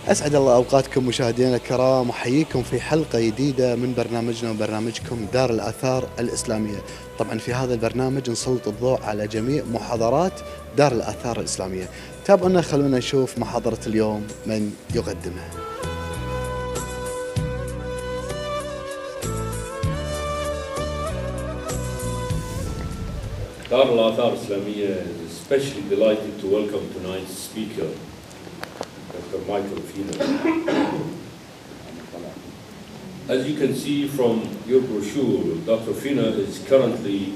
أسعد الله أوقاتكم مشاهدينا الكرام، وحييكم في حلقة جديدة من برنامجنا وبرنامجكم دار الآثار الإسلامية. طبعا في هذا البرنامج نسلط الضوء على جميع محاضرات دار الآثار الإسلامية. تابعونا، خلونا نشوف محاضرة اليوم من يقدمها. Dar al-Athar Islamiyya is especially delighted to welcome tonight's speaker, Dr. Michael. As you can see from your brochure, Dr. Fina is currently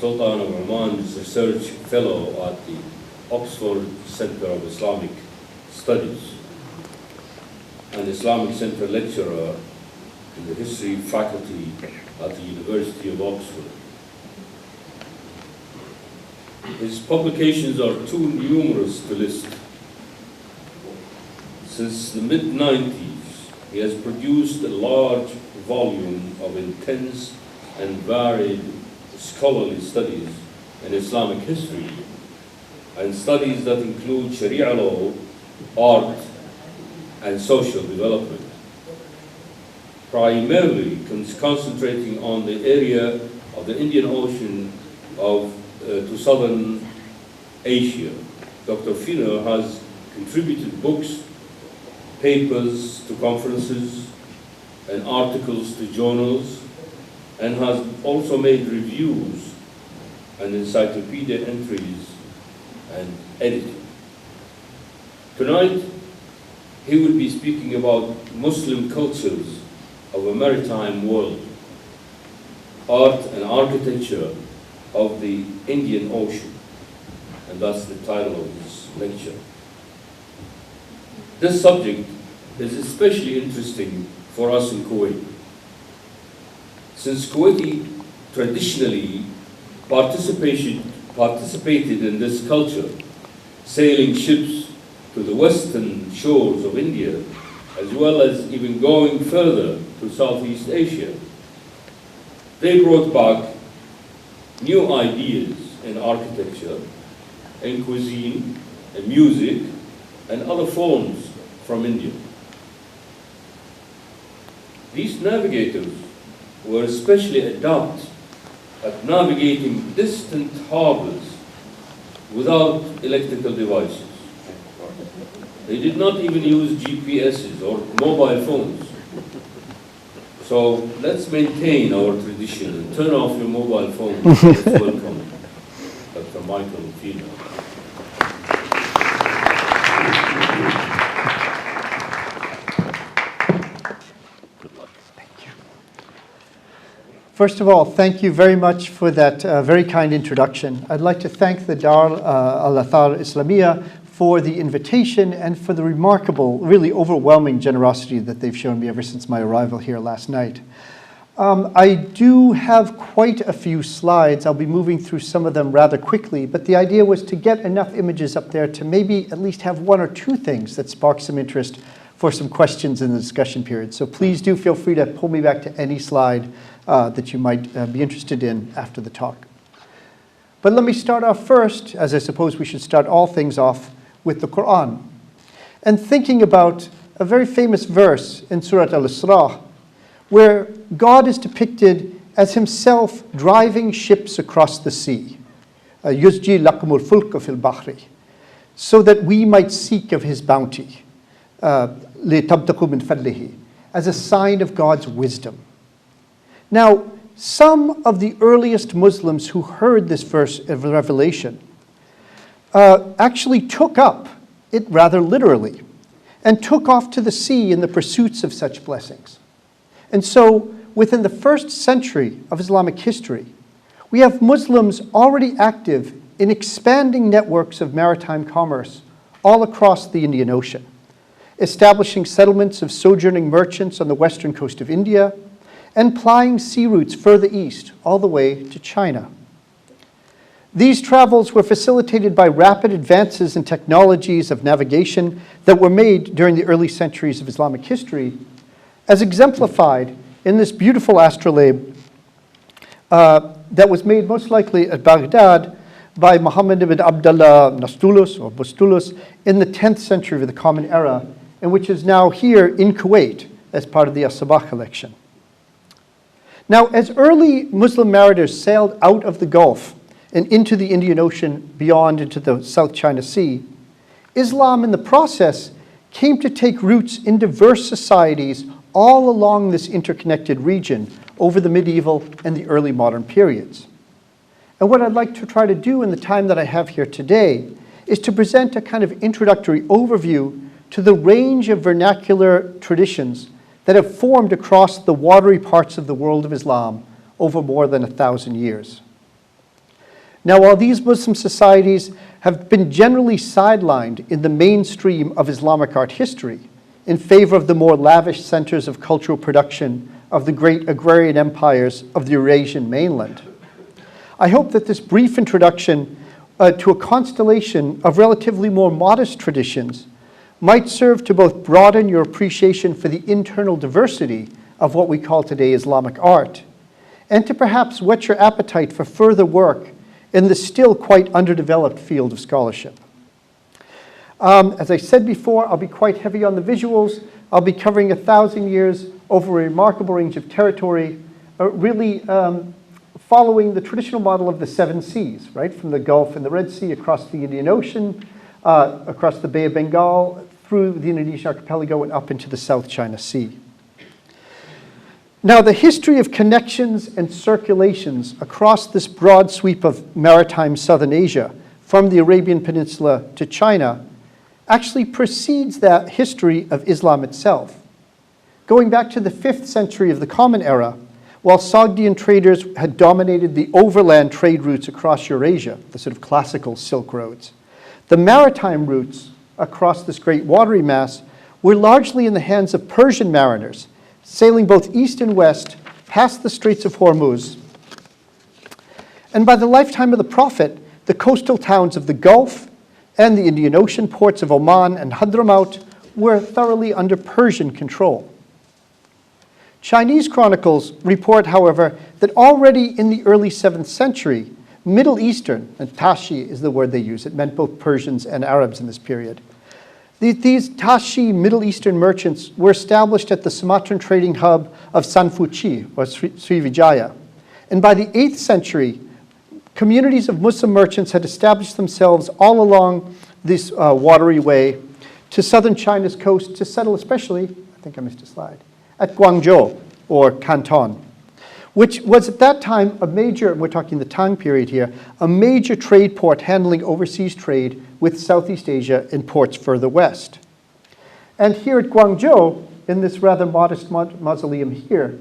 Sultan of Oman's Research Fellow at the Oxford Center of Islamic Studies, and Islamic Center Lecturer in the History Faculty at the University of Oxford. His publications are too numerous to list. Since the mid-90s, he has produced a large volume of intense and varied scholarly studies in Islamic history, and studies that include Sharia law, art, and social development, primarily concentrating on the area of the Indian Ocean to southern Asia. Dr. Fina has contributed books, papers to conferences, and articles to journals, and has also made reviews and encyclopedia entries and editing. Tonight, he will be speaking about Muslim cultures of a maritime world, art and architecture of the Indian Ocean, and that's the title of this lecture. This subject is especially interesting for us in Kuwait, since Kuwaiti traditionally participated in this culture, sailing ships to the western shores of India, as well as even going further to Southeast Asia. They brought back new ideas in architecture, in cuisine, in music, and other forms from India. These navigators were especially adept at navigating distant harbors without electrical devices. They did not even use GPSs or mobile phones. So let's maintain our tradition and turn off your mobile phone. Let's welcome Dr. Michael Fina. Good luck. Thank you. First of all, thank you very much for that very kind introduction. I'd like to thank the Dar al-Athar Islamiyya for the invitation and for the remarkable, really overwhelming generosity that they've shown me ever since my arrival here last night. I do have quite a few slides. I'll be moving through some of them rather quickly, but the idea was to get enough images up there to maybe at least have one or two things that spark some interest for some questions in the discussion period. So please do feel free to pull me back to any slide that you might be interested in after the talk. But let me start off first, as I suppose we should start all things off, with the Quran, and thinking about a very famous verse in Surah Al-Isra, where God is depicted as himself driving ships across the sea, yusji lakumul fulka fil bahri, so that we might seek of his bounty, litabtaqu min fadlihi, as a sign of God's wisdom. Now, some of the earliest Muslims who heard this verse of Revelation actually took up it rather literally and took off to the sea in the pursuits of such blessings. And so within the first century of Islamic history, we have Muslims already active in expanding networks of maritime commerce all across the Indian Ocean, establishing settlements of sojourning merchants on the western coast of India and plying sea routes further east all the way to China. These travels were facilitated by rapid advances in technologies of navigation that were made during the early centuries of Islamic history, as exemplified in this beautiful astrolabe that was made most likely at Baghdad by Muhammad ibn Abdullah Nastulus or Bustulus in the 10th century of the Common Era, and which is now here in Kuwait as part of the As-Sabah collection. Now, as early Muslim mariners sailed out of the Gulf and into the Indian Ocean beyond into the South China Sea, Islam in the process came to take roots in diverse societies all along this interconnected region over the medieval and the early modern periods. And what I'd like to try to do in the time that I have here today is to present a kind of introductory overview to the range of vernacular traditions that have formed across the watery parts of the world of Islam over more than 1,000 years. Now, while these Muslim societies have been generally sidelined in the mainstream of Islamic art history in favor of the more lavish centers of cultural production of the great agrarian empires of the Eurasian mainland, I hope that this brief introduction to a constellation of relatively more modest traditions might serve to both broaden your appreciation for the internal diversity of what we call today Islamic art, and to perhaps whet your appetite for further work in the still quite underdeveloped field of scholarship. As I said before, I'll be quite heavy on the visuals. I'll be covering 1,000 years over a remarkable range of territory, really following the traditional model of the 7 seas, right? From the Gulf and the Red Sea across the Indian Ocean, across the Bay of Bengal, through the Indonesian archipelago and up into the South China Sea. Now, the history of connections and circulations across this broad sweep of maritime southern Asia, from the Arabian Peninsula to China, actually precedes that history of Islam itself. Going back to the 5th century of the Common Era, while Sogdian traders had dominated the overland trade routes across Eurasia, the sort of classical Silk Roads, the maritime routes across this great watery mass were largely in the hands of Persian mariners, sailing both east and west past the Straits of Hormuz. And by the lifetime of the Prophet, the coastal towns of the Gulf and the Indian Ocean ports of Oman and Hadramaut were thoroughly under Persian control. Chinese chronicles report, however, that already in the early 7th century, Middle Eastern, and Tashi is the word they use, it meant both Persians and Arabs in this period. These Tashi Middle Eastern merchants were established at the Sumatran trading hub of Sanfuchi, or Srivijaya. And by the 8th century, communities of Muslim merchants had established themselves all along this watery way to southern China's coast to settle especially, I think I missed a slide, at Guangzhou, or Canton, which was at that time a major, we're talking the Tang period here, a major trade port handling overseas trade with Southeast Asia and ports further west. And here at Guangzhou, in this rather modest mausoleum here,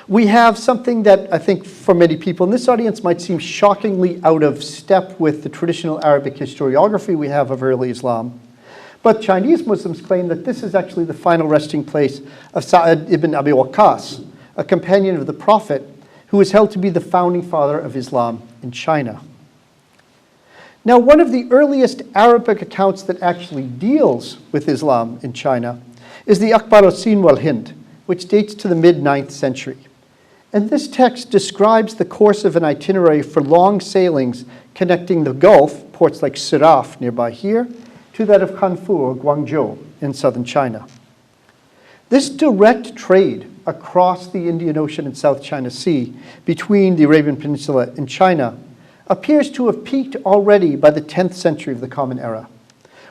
we have something that I think for many people in this audience might seem shockingly out of step with the traditional Arabic historiography we have of early Islam. But Chinese Muslims claim that this is actually the final resting place of Sa'ad ibn Abi Waqqas, a companion of the Prophet, who is held to be the founding father of Islam in China. Now, one of the earliest Arabic accounts that actually deals with Islam in China is the Akhbar al-Sin wal-Hind, which dates to the mid-9th century. And this text describes the course of an itinerary for long sailings connecting the Gulf, ports like Siraf nearby here, to that of Hanfu or Guangzhou in southern China. This direct trade across the Indian Ocean and South China Sea between the Arabian Peninsula and China appears to have peaked already by the 10th century of the Common Era,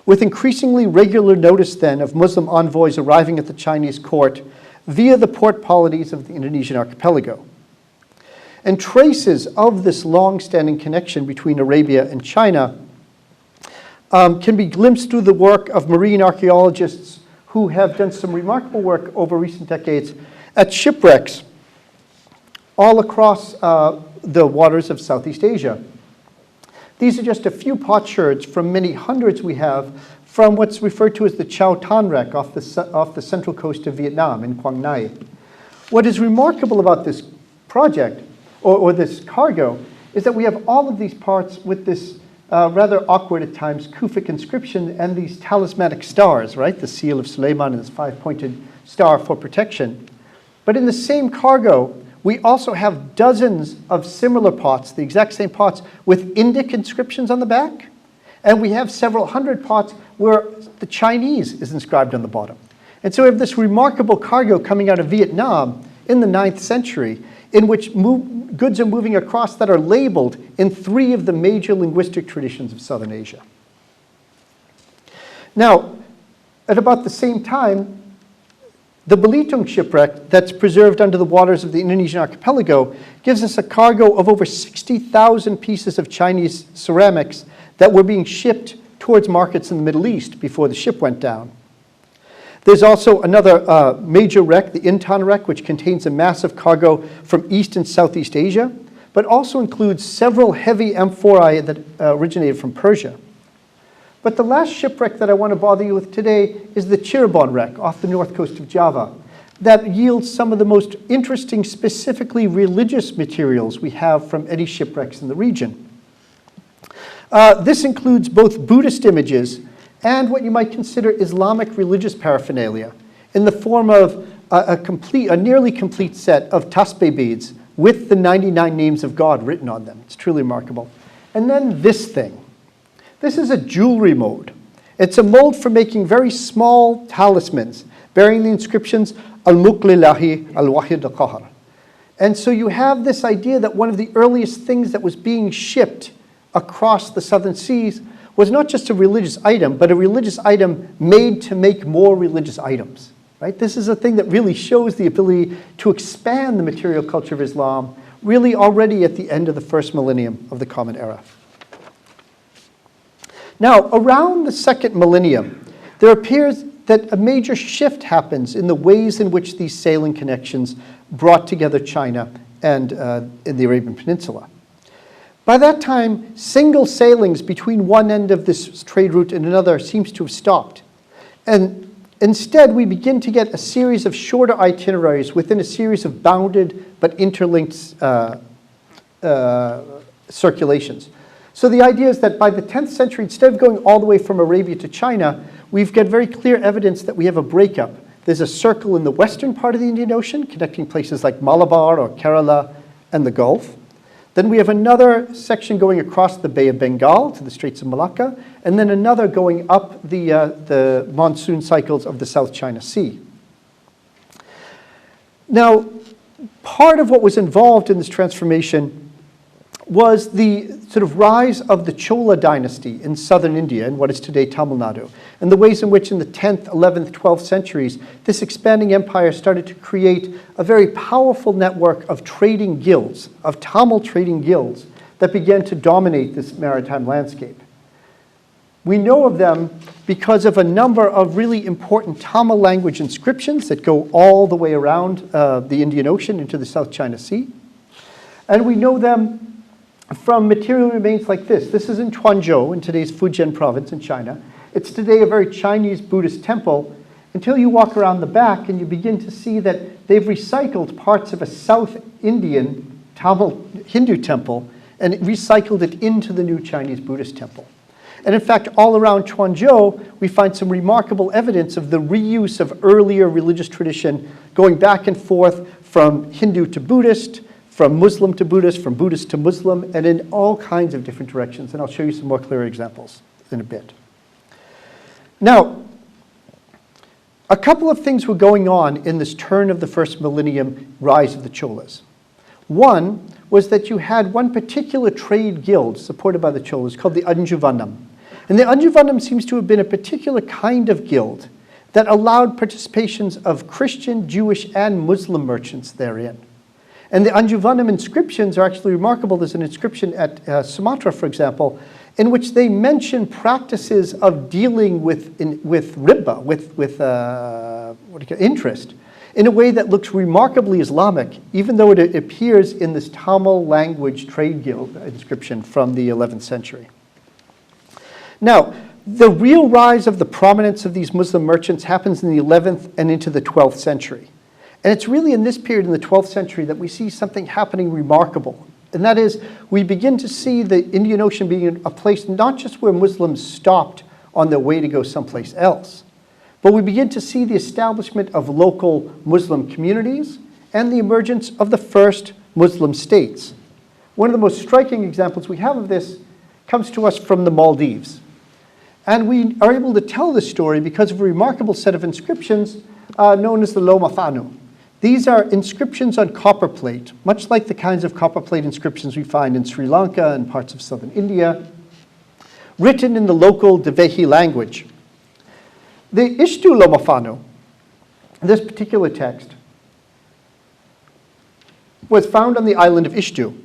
with increasingly regular notice then of Muslim envoys arriving at the Chinese court via the port polities of the Indonesian archipelago. And traces of this long-standing connection between Arabia and China can be glimpsed through the work of marine archaeologists who have done some remarkable work over recent decades at shipwrecks all across the waters of Southeast Asia. These are just a few potsherds from many hundreds we have from what's referred to as the Chao Tan wreck off the central coast of Vietnam in Quang Ngai. What is remarkable about this project, or this cargo, is that we have all of these parts with this rather awkward at times Kufic inscription and these talismanic stars, right? The seal of Suleiman and this 5-pointed star for protection. But in the same cargo, we also have dozens of similar pots, the exact same pots, with Indic inscriptions on the back. And we have several hundred pots where the Chinese is inscribed on the bottom. And so we have this remarkable cargo coming out of Vietnam in the 9th century in which goods are moving across that are labeled in 3 of the major linguistic traditions of Southern Asia. Now, at about the same time, the Belitung shipwreck that's preserved under the waters of the Indonesian archipelago gives us a cargo of over 60,000 pieces of Chinese ceramics that were being shipped towards markets in the Middle East before the ship went down. There's also another major wreck, the Intan wreck, which contains a massive cargo from East and Southeast Asia, but also includes several heavy amphorae that originated from Persia. But the last shipwreck that I want to bother you with today is the Cirebon wreck off the north coast of Java that yields some of the most interesting, specifically religious materials we have from any shipwrecks in the region. This includes both Buddhist images and what you might consider Islamic religious paraphernalia in the form of a nearly complete set of tasbih beads with the 99 names of God written on them. It's truly remarkable. And then this thing. This is a jewelry mold. It's a mold for making very small talismans bearing the inscriptions Al-Mulk Lillahi Al-Wahid Al-Qahar. And so you have this idea that one of the earliest things that was being shipped across the southern seas was not just a religious item, but a religious item made to make more religious items. Right? This is a thing that really shows the ability to expand the material culture of Islam really already at the end of the first millennium of the Common Era. Now, around the 2nd millennium, there appears that a major shift happens in the ways in which these sailing connections brought together China and in the Arabian Peninsula. By that time, single sailings between one end of this trade route and another seems to have stopped. And instead, we begin to get a series of shorter itineraries within a series of bounded but interlinked circulations. So the idea is that by the 10th century, instead of going all the way from Arabia to China, we've got very clear evidence that we have a breakup. There's a circle in the western part of the Indian Ocean connecting places like Malabar or Kerala and the Gulf. Then we have another section going across the Bay of Bengal to the Straits of Malacca, and then another going up the monsoon cycles of the South China Sea. Now, part of what was involved in this transformation was the sort of rise of the Chola dynasty in southern India, in what is today Tamil Nadu, and the ways in which in the 10th, 11th, 12th centuries, this expanding empire started to create a very powerful network of trading guilds, of Tamil trading guilds, that began to dominate this maritime landscape. We know of them because of a number of really important Tamil language inscriptions that go all the way around the Indian Ocean into the South China Sea. And we know them from material remains like this. This is in Quanzhou, in today's Fujian province in China. It's today a very Chinese Buddhist temple until you walk around the back and you begin to see that they've recycled parts of a South Indian Tamil Hindu temple and recycled it into the new Chinese Buddhist temple. And in fact, all around Quanzhou, we find some remarkable evidence of the reuse of earlier religious tradition going back and forth from Hindu to Buddhist, from Muslim to Buddhist, from Buddhist to Muslim, and in all kinds of different directions. And I'll show you some more clear examples in a bit. Now, a couple of things were going on in this turn of the first millennium rise of the Cholas. One was that you had one particular trade guild supported by the Cholas called the Anjuvanam. And the Anjuvanam seems to have been a particular kind of guild that allowed participations of Christian, Jewish, and Muslim merchants therein. And the Anjuvanam inscriptions are actually remarkable. There's an inscription at Sumatra, for example, in which they mention practices of dealing with riba, with interest, in a way that looks remarkably Islamic, even though it appears in this Tamil language trade guild inscription from the 11th century. Now, the real rise of the prominence of these Muslim merchants happens in the 11th and into the 12th century. And it's really in this period in the 12th century that we see something happening remarkable. And that is, we begin to see the Indian Ocean being a place not just where Muslims stopped on their way to go someplace else, but we begin to see the establishment of local Muslim communities and the emergence of the first Muslim states. One of the most striking examples we have of this comes to us from the Maldives. And we are able to tell this story because of a remarkable set of inscriptions known as the Loma Thanu. These are inscriptions on copper plate, much like the kinds of copper plate inscriptions we find in Sri Lanka and parts of southern India, written in the local Devehi language. The Ishtu Loma Thanu, this particular text, was found on the island of Ishtu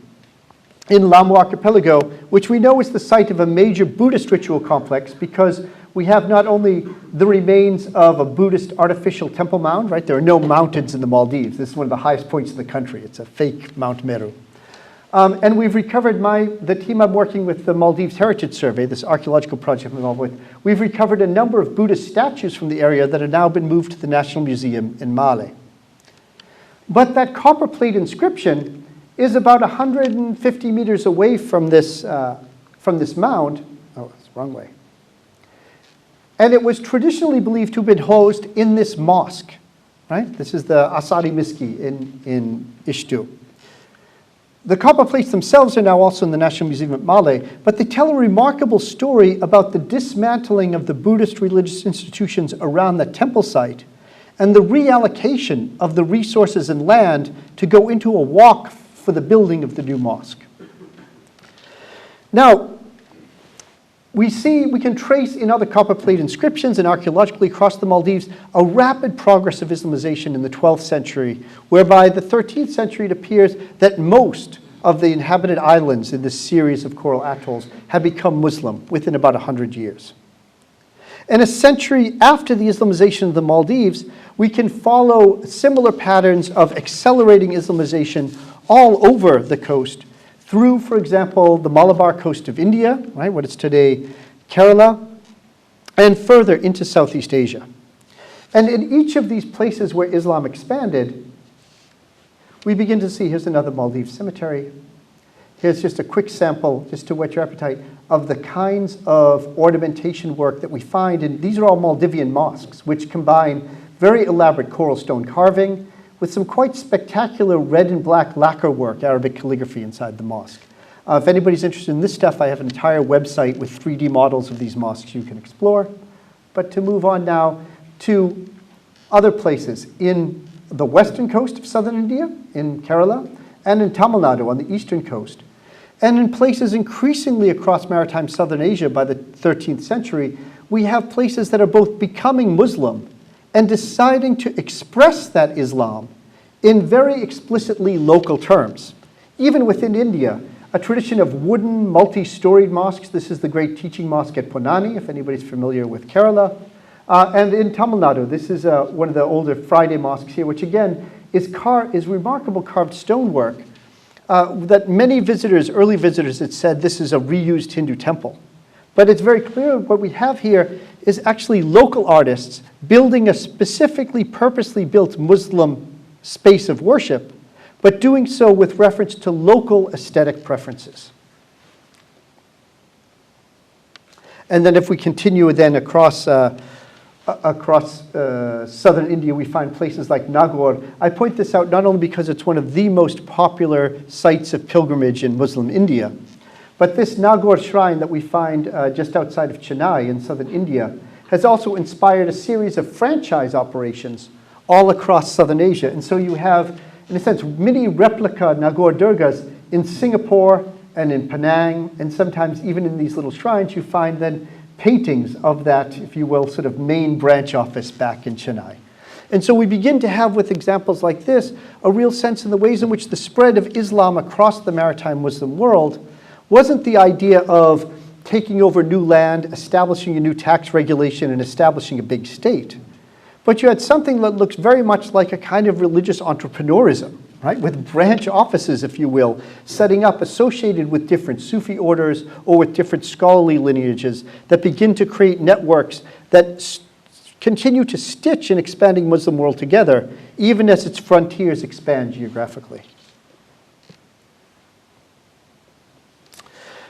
in Lamu Archipelago, which we know is the site of a major Buddhist ritual complex because we have not only the remains of a Buddhist artificial temple mound, right? There are no mountains in the Maldives. This is one of the highest points in the country. It's a fake Mount Meru. And we've recovered the team I'm working with, the Maldives Heritage Survey, this archaeological project I'm involved with, we've recovered a number of Buddhist statues from the area that have now been moved to the National Museum in Male. But that copper plate inscription is about 150 meters away from this mound. Oh, it's the wrong way. And it was traditionally believed to have been housed in this mosque, right? This is the Asari Miski in Ishtu. The copper plates themselves are now also in the National Museum at Male, but they tell a remarkable story about the dismantling of the Buddhist religious institutions around the temple site and the reallocation of the resources and land to go into a walk for the building of the new mosque. Now, we can trace in other copper plate inscriptions and archaeologically across the Maldives a rapid progress of Islamization in the 12th century, whereby the 13th century it appears that most of the inhabited islands in this series of coral atolls had become Muslim within about 100 years. And a century after the Islamization of the Maldives, we can follow similar patterns of accelerating Islamization all over the coast, through, for example, the Malabar coast of India, right, what is today Kerala, and further into Southeast Asia. And in each of these places where Islam expanded, we begin to see, here's another Maldives cemetery. Here's just a quick sample, just to whet your appetite, of the kinds of ornamentation work that we find. And these are all Maldivian mosques, which combine very elaborate coral stone carving with some quite spectacular red and black lacquer work, Arabic calligraphy inside the mosque. If anybody's interested in this stuff, I have an entire website with 3D models of these mosques you can explore. But to move on now to other places in the western coast of southern India, in Kerala, and in Tamil Nadu on the eastern coast, and in places increasingly across maritime southern Asia by the 13th century, we have places that are both becoming Muslim and deciding to express that Islam in very explicitly local terms. Even within India, a tradition of wooden, multi-storied mosques. This is the great teaching mosque at Ponani, if anybody's familiar with Kerala. And in Tamil Nadu, this is one of the older Friday mosques here, which again is remarkable carved stonework that many visitors, early visitors, had said this is a reused Hindu temple. But it's very clear what we have here is actually local artists building a specifically purposely built Muslim space of worship, but doing so with reference to local aesthetic preferences. And then if we continue then across southern India, we find places like Nagaur. I point this out not only because it's one of the most popular sites of pilgrimage in Muslim India, but this Nagaur shrine that we find just outside of Chennai in southern India has also inspired a series of franchise operations all across southern Asia. And so you have, in a sense, many replica Nagaur Durgas in Singapore and in Penang, and sometimes even in these little shrines, you find then paintings of that, if you will, sort of main branch office back in Chennai. And so we begin to have, with examples like this, a real sense in the ways in which the spread of Islam across the maritime Muslim world wasn't the idea of taking over new land, establishing a new tax regulation, and establishing a big state. But you had something that looks very much like a kind of religious entrepreneurism, right? With branch offices, if you will, setting up associated with different Sufi orders or with different scholarly lineages that begin to create networks that continue to stitch an expanding Muslim world together, even as its frontiers expand geographically.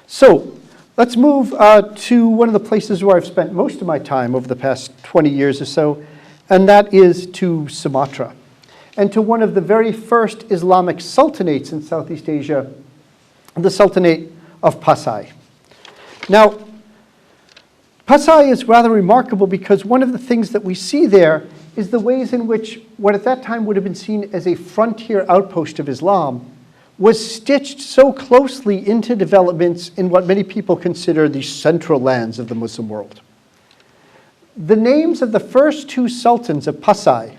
So let's move to one of the places where I've spent most of my time over the past 20 years or so, and that is to Sumatra, and to one of the very first Islamic sultanates in Southeast Asia, the Sultanate of Pasai. Now, Pasai is rather remarkable because one of the things that we see there is the ways in which what at that time would have been seen as a frontier outpost of Islam was stitched so closely into developments in what many people consider the central lands of the Muslim world. The names of the first two sultans of Pasai,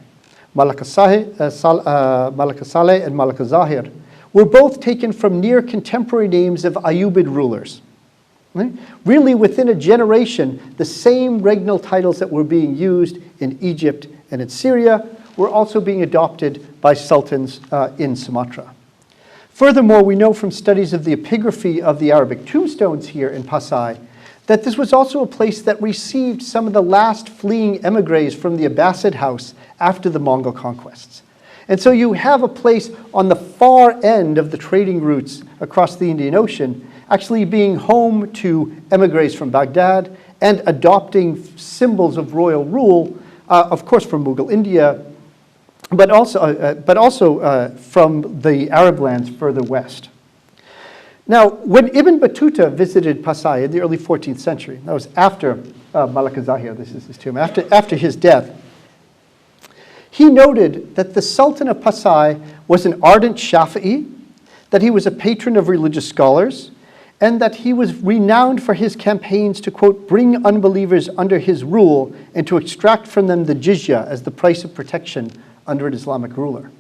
Malaka Saleh and Malaka Zahir, were both taken from near contemporary names of Ayyubid rulers. Right? Really, within a generation, the same regnal titles that were being used in Egypt and in Syria were also being adopted by sultans in Sumatra. Furthermore, we know from studies of the epigraphy of the Arabic tombstones here in Pasai that this was also a place that received some of the last fleeing emigres from the Abbasid house after the Mongol conquests. And so you have a place on the far end of the trading routes across the Indian Ocean actually being home to emigres from Baghdad and adopting symbols of royal rule, of course from Mughal India, but also from the Arab lands further west. Now, when Ibn Battuta visited Pasai in the early 14th century, that was after Malaka Zahir, this is his tomb, after his death, he noted that the Sultan of Pasai was an ardent Shafi'i, that he was a patron of religious scholars, and that he was renowned for his campaigns to, quote, bring unbelievers under his rule and to extract from them the jizya as the price of protection under an Islamic ruler.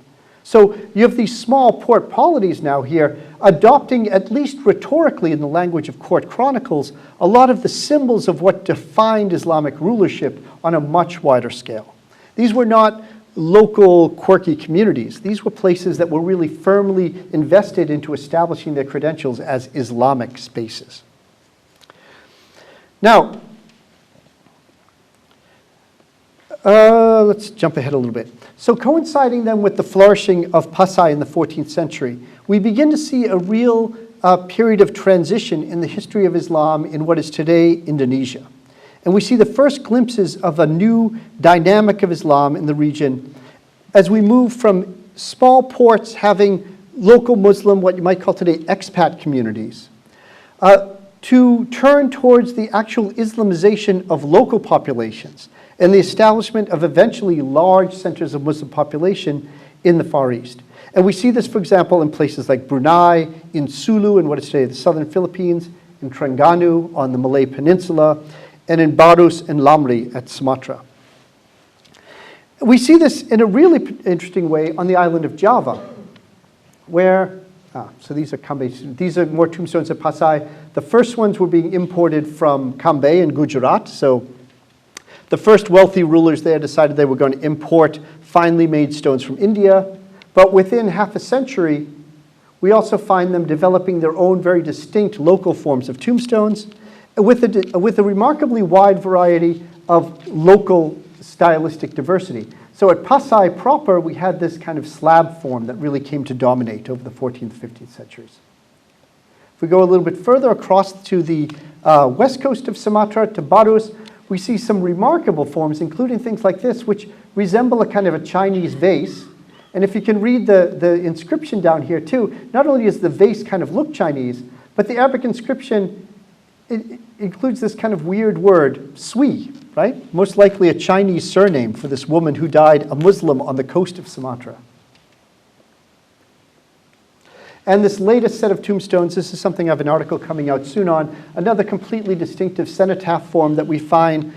So you have these small port polities now here adopting, at least rhetorically in the language of court chronicles, a lot of the symbols of what defined Islamic rulership on a much wider scale. These were not local quirky communities. These were places that were really firmly invested into establishing their credentials as Islamic spaces. Now, let's jump ahead a little bit. So coinciding then with the flourishing of Pasai in the 14th century, we begin to see a real period of transition in the history of Islam in what is today Indonesia. And we see the first glimpses of a new dynamic of Islam in the region as we move from small ports having local Muslim, what you might call today expat communities, to turn towards the actual Islamization of local populations and the establishment of eventually large centers of Muslim population in the Far East. And we see this, for example, in places like Brunei, in Sulu, in what is today the southern Philippines, in Terengganu on the Malay Peninsula, and in Barus and Lamri at Sumatra. We see this in a really interesting way on the island of Java, where, so these are Kambe, these are more tombstones at Pasai. The first ones were being imported from Kambe in Gujarat, so the first wealthy rulers there decided they were going to import finely made stones from India, but within half a century, we also find them developing their own very distinct local forms of tombstones, with a remarkably wide variety of local stylistic diversity. So at Pasai proper, we had this kind of slab form that really came to dominate over the 14th, 15th centuries. If we go a little bit further across to the west coast of Sumatra, to Barus, we see some remarkable forms, including things like this, which resemble a kind of a Chinese vase. And if you can read the inscription down here too, not only does the vase kind of look Chinese, but the Arabic inscription it includes this kind of weird word, Sui, right? Most likely a Chinese surname for this woman who died a Muslim on the coast of Sumatra. And this latest set of tombstones, this is something I have an article coming out soon on, another completely distinctive cenotaph form that we find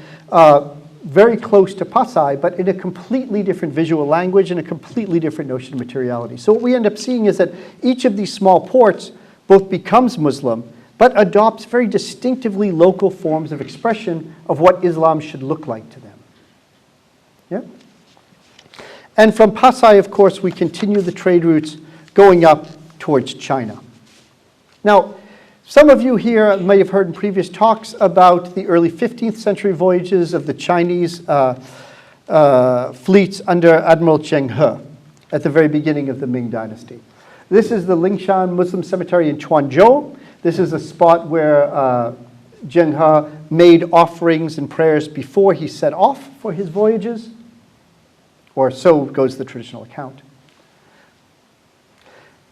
very close to Pasai, but in a completely different visual language and a completely different notion of materiality. So what we end up seeing is that each of these small ports both becomes Muslim, but adopts very distinctively local forms of expression of what Islam should look like to them. Yeah? And from Pasai, of course, we continue the trade routes going up towards China. Now, some of you here may have heard in previous talks about the early 15th century voyages of the Chinese fleets under Admiral Zheng He at the very beginning of the Ming Dynasty. This is the Lingshan Muslim Cemetery in Quanzhou. This is a spot where Zheng He made offerings and prayers before he set off for his voyages, or so goes the traditional account.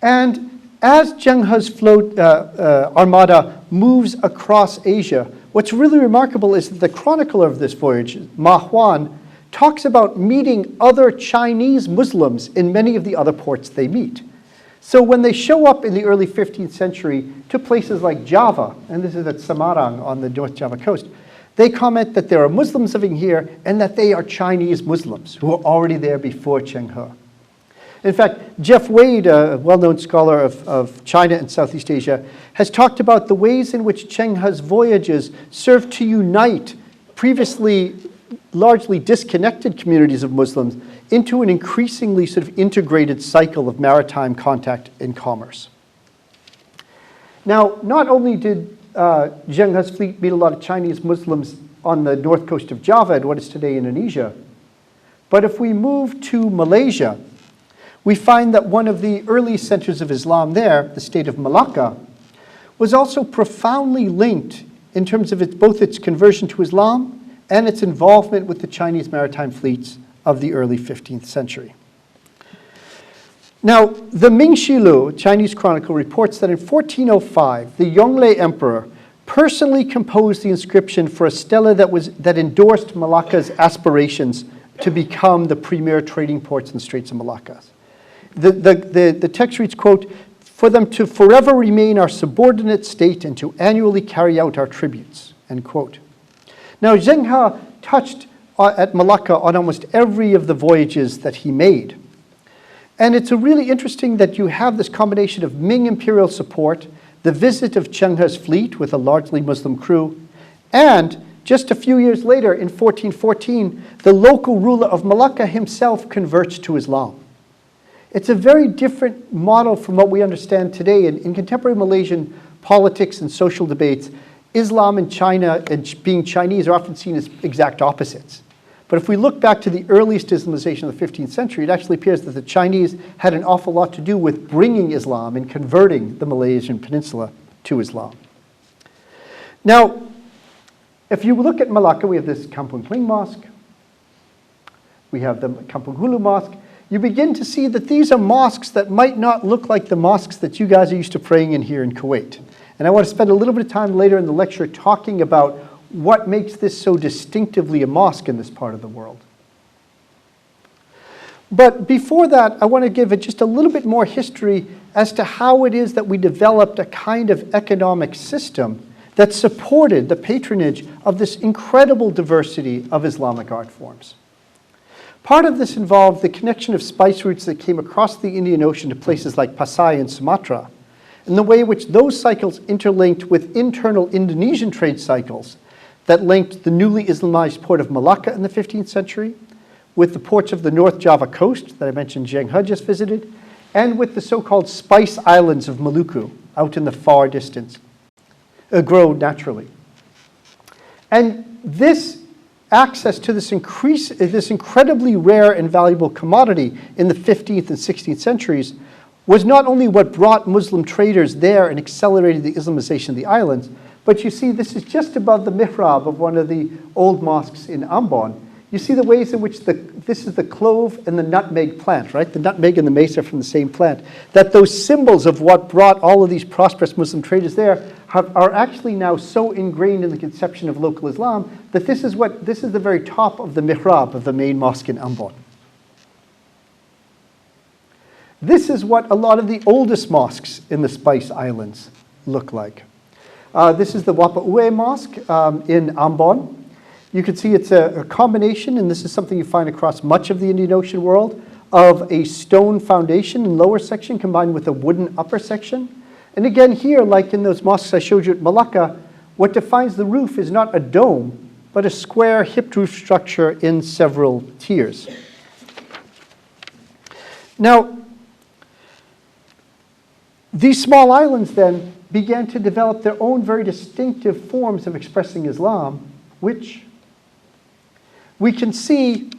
And as Zheng He's armada moves across Asia, what's really remarkable is that the chronicler of this voyage, Ma Huan, talks about meeting other Chinese Muslims in many of the other ports they meet. So when they show up in the early 15th century to places like Java, and this is at Semarang on the North Java coast, they comment that there are Muslims living here and that they are Chinese Muslims who were already there before Cheng He. In fact, Jeff Wade, a well-known scholar of China and Southeast Asia, has talked about the ways in which Cheng He's voyages served to unite previously largely disconnected communities of Muslims into an increasingly sort of integrated cycle of maritime contact and commerce. Now, not only did Cheng He's fleet meet a lot of Chinese Muslims on the north coast of Java and what is today Indonesia, but if we move to Malaysia, we find that one of the early centers of Islam there, the state of Malacca, was also profoundly linked in terms of both its conversion to Islam and its involvement with the Chinese maritime fleets of the early 15th century. Now, the Mingxilu Chinese chronicle reports that in 1405, the Yongle emperor personally composed the inscription for a stela that endorsed Malacca's aspirations to become the premier trading ports in the Straits of Malacca. The text reads, quote, "For them to forever remain our subordinate state and to annually carry out our tributes," end quote. Now, Cheng He touched at Malacca on almost every of the voyages that he made. And it's really interesting that you have this combination of Ming imperial support, the visit of Cheng He's fleet with a largely Muslim crew, and just a few years later, in 1414, the local ruler of Malacca himself converts to Islam. It's a very different model from what we understand today. In contemporary Malaysian politics and social debates, Islam and China and being Chinese are often seen as exact opposites. But if we look back to the earliest Islamization of the 15th century, it actually appears that the Chinese had an awful lot to do with bringing Islam and converting the Malaysian peninsula to Islam. Now, if you look at Malacca, we have this Kampung Kling Mosque. We have the Kampung Hulu Mosque. You begin to see that these are mosques that might not look like the mosques that you guys are used to praying in here in Kuwait. And I want to spend a little bit of time later in the lecture talking about what makes this so distinctively a mosque in this part of the world. But before that, I want to give it just a little bit more history as to how it is that we developed a kind of economic system that supported the patronage of this incredible diversity of Islamic art forms. Part of this involved the connection of spice routes that came across the Indian Ocean to places like Pasai and Sumatra, and the way in which those cycles interlinked with internal Indonesian trade cycles that linked the newly Islamized port of Malacca in the 15th century with the ports of the North Java coast that I mentioned Cheng He just visited, and with the so-called Spice Islands of Maluku out in the far distance, grow naturally. And this access to this incredibly rare and valuable commodity in the 15th and 16th centuries was not only what brought Muslim traders there and accelerated the Islamization of the islands, but you see this is just above the mihrab of one of the old mosques in Ambon. You see the ways in which this is the clove and the nutmeg plant, right? The nutmeg and the mace are from the same plant. That those symbols of what brought all of these prosperous Muslim traders there are actually now so ingrained in the conception of local Islam that this is the very top of the mihrab of the main mosque in Ambon. This is what a lot of the oldest mosques in the Spice Islands look like. This is the Wapa Ue Mosque in Ambon. You can see it's a combination, and this is something you find across much of the Indian Ocean world, of a stone foundation and lower section combined with a wooden upper section. And again here, like in those mosques I showed you at Malacca, what defines the roof is not a dome, but a square hipped roof structure in several tiers. Now, these small islands then began to develop their own very distinctive forms of expressing Islam, which we can see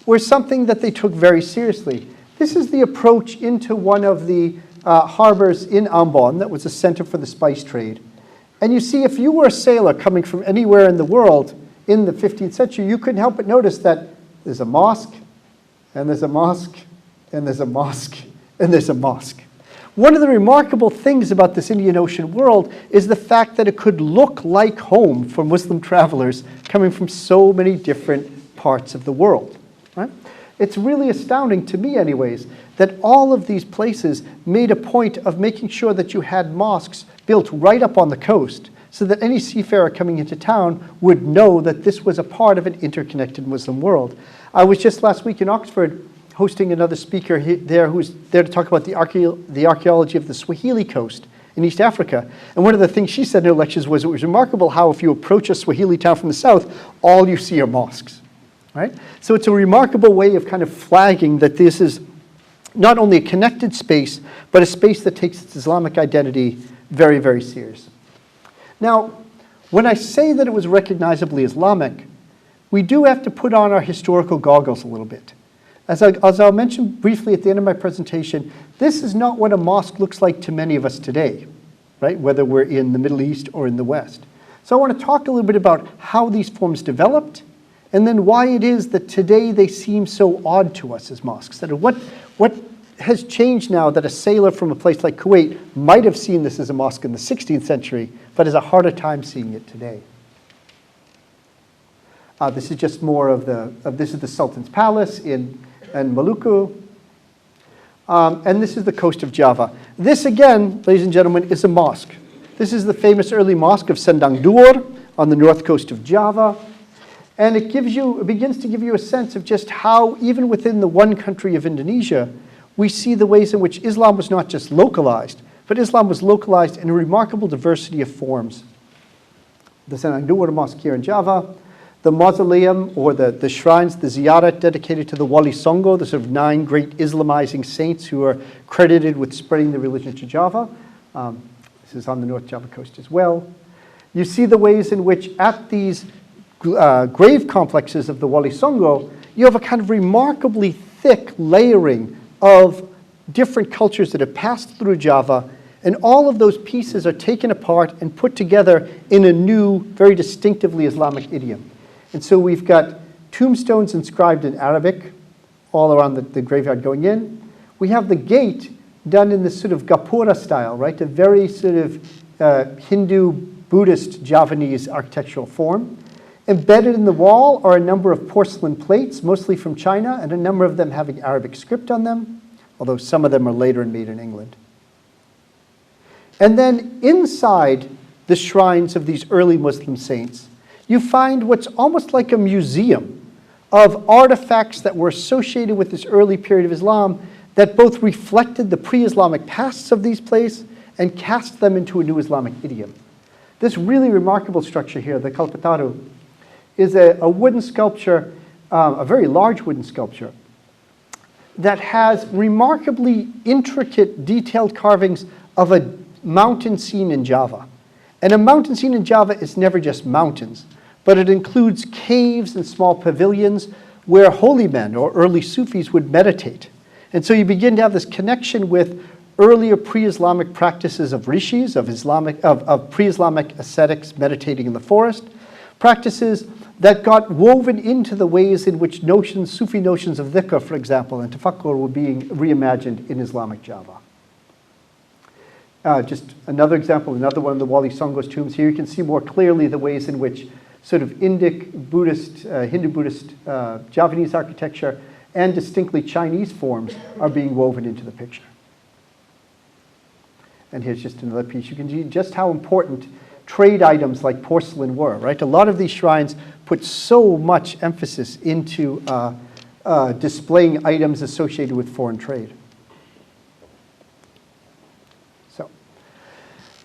were something that they took very seriously. This is the approach into one of the harbors in Ambon that was a center for the spice trade. And you see, if you were a sailor coming from anywhere in the world in the 15th century, you couldn't help but notice that there's a mosque, and there's a mosque, and there's a mosque, and there's a mosque. One of the remarkable things about this Indian Ocean world is the fact that it could look like home for Muslim travelers coming from so many different parts of the world. Right? It's really astounding to me anyways that all of these places made a point of making sure that you had mosques built right up on the coast so that any seafarer coming into town would know that this was a part of an interconnected Muslim world. I was just last week in Oxford hosting another speaker there who's there to talk about the archaeology of the Swahili coast in East Africa. And one of the things she said in her lectures was it was remarkable how if you approach a Swahili town from the south, all you see are mosques. Right? So it's a remarkable way of kind of flagging that this is not only a connected space, but a space that takes its Islamic identity very, very serious. Now, when I say that it was recognizably Islamic, we do have to put on our historical goggles a little bit. As I'll mention briefly at the end of my presentation, this is not what a mosque looks like to many of us today, right? Whether we're in the Middle East or in the West. So I want to talk a little bit about how these forms developed, and then why it is that today they seem so odd to us as mosques. That what has changed now that a sailor from a place like Kuwait might have seen this as a mosque in the 16th century, but has a harder time seeing it today. This is just more of this is the Sultan's Palace in Maluku. And this is the coast of Java. This again, ladies and gentlemen, is a mosque. This is the famous early mosque of Sendang Duor on the north coast of Java. And it begins to give you a sense of just how, even within the one country of Indonesia, we see the ways in which Islam was not just localized, but Islam was localized in a remarkable diversity of forms. The Sendang Duor Mosque here in Java, the mausoleum or the shrines, the ziyarat dedicated to the Wali Songo, the sort of 9 great Islamizing saints who are credited with spreading the religion to Java. This is on the North Java coast as well. You see the ways in which at these grave complexes of the Wali Songo, you have a kind of remarkably thick layering of different cultures that have passed through Java, and all of those pieces are taken apart and put together in a new, very distinctively Islamic idiom. And so we've got tombstones inscribed in Arabic all around the graveyard going in. We have the gate done in this sort of Gapura style, right? A very sort of Hindu, Buddhist, Javanese architectural form. Embedded in the wall are a number of porcelain plates, mostly from China, and a number of them having Arabic script on them, although some of them are later and made in England. And then inside the shrines of these early Muslim saints, you find what's almost like a museum of artifacts that were associated with this early period of Islam that both reflected the pre-Islamic pasts of these places and cast them into a new Islamic idiom. This really remarkable structure here, the Kalpataru, is a wooden sculpture, a very large wooden sculpture, that has remarkably intricate, detailed carvings of a mountain scene in Java. And a mountain scene in Java is never just mountains, but it includes caves and small pavilions where holy men or early Sufis would meditate. And so you begin to have this connection with earlier pre-Islamic practices of rishis, of pre-Islamic ascetics meditating in the forest, practices that got woven into the ways in which Sufi notions of dhikr, for example, and tafakkur were being reimagined in Islamic Java. Just another example, another one of the Wali Songo's tombs. Here you can see more clearly the ways in which sort of Indic, Buddhist, Hindu-Buddhist, Javanese architecture and distinctly Chinese forms are being woven into the picture. And here's just another piece. You can see just how important trade items like porcelain were, right? A lot of these shrines put so much emphasis into displaying items associated with foreign trade. So,